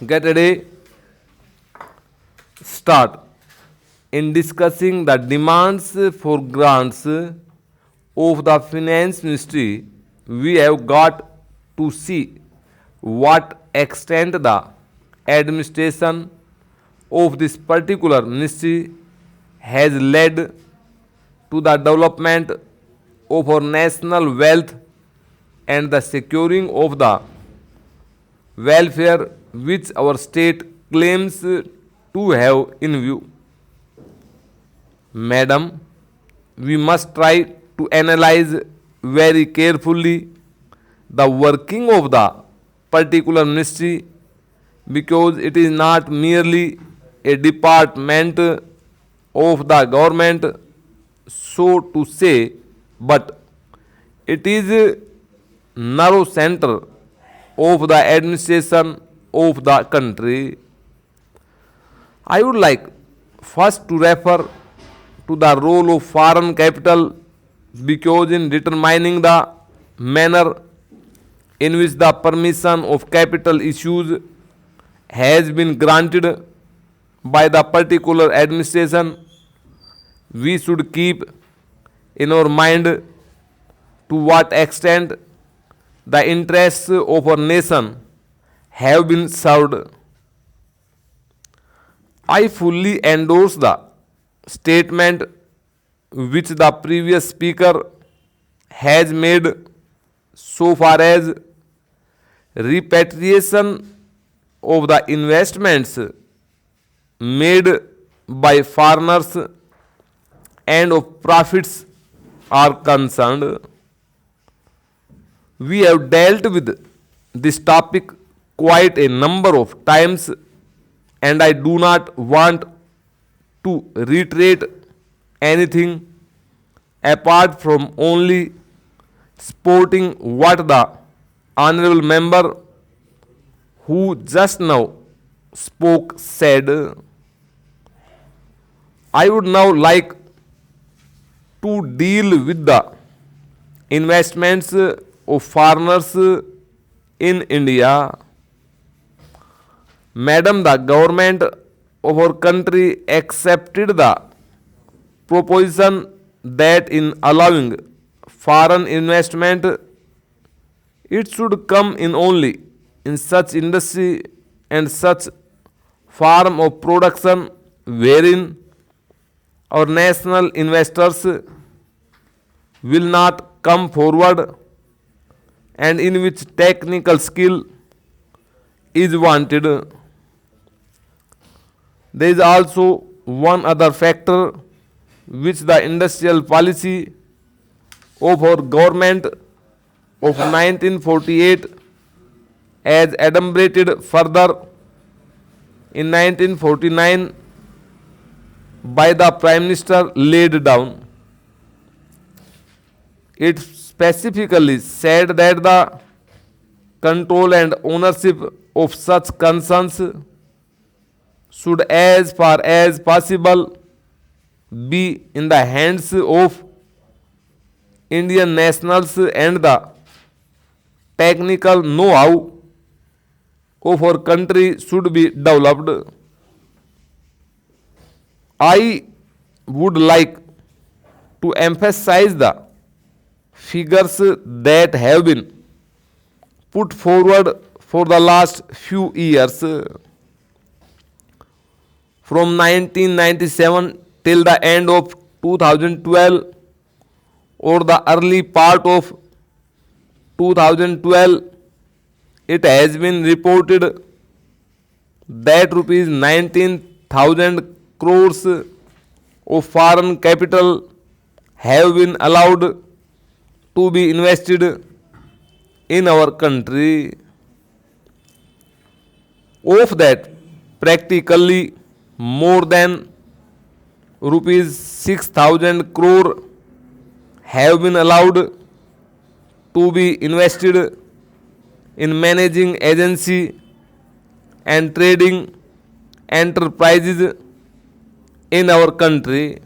Get ready, start. In discussing the demands for grants of the Finance Ministry, we have got to see what extent the administration of this particular ministry has led to the development of our national wealth and the securing of the welfare which our state claims to have in view. Madam, we must try to analyze very carefully the working of the particular ministry because it is not merely a department of the government, so to say, but it is a narrow center of the administration of the country. I would like first to refer to the role of foreign capital because in determining the manner in which the permission of capital issues has been granted by the particular administration, we should keep in our mind to what extent the interests of our nation have been served. I fully endorse the statement which the previous speaker has made so far as repatriation of the investments made by foreigners and of profits are concerned. We have dealt with this topic quite a number of times, and I do not want to reiterate anything apart from only sporting what the honorable member who just now spoke said. I would now like to deal with the investments of foreigners in India. Madam, the government of our country accepted the proposition that in allowing foreign investment, it should come in only in such industry and such form of production wherein our national investors will not come forward and in which technical skill is wanted. There is also one other factor which the industrial policy of our government of 1948 as adumbrated further in 1949 by the Prime Minister laid down. It specifically said that the control and ownership of such concerns should as far as possible be in the hands of Indian nationals and the technical know-how of our country should be developed. I would like to emphasize the figures that have been put forward for the last few years. From 1997 till the end of 2012 or the early part of 2012, it has been reported that rupees 19,000 crores of foreign capital have been allowed to be invested in our country. Of that, practically more than rupees 6,000 crore have been allowed to be invested in managing agency and trading enterprises in our country.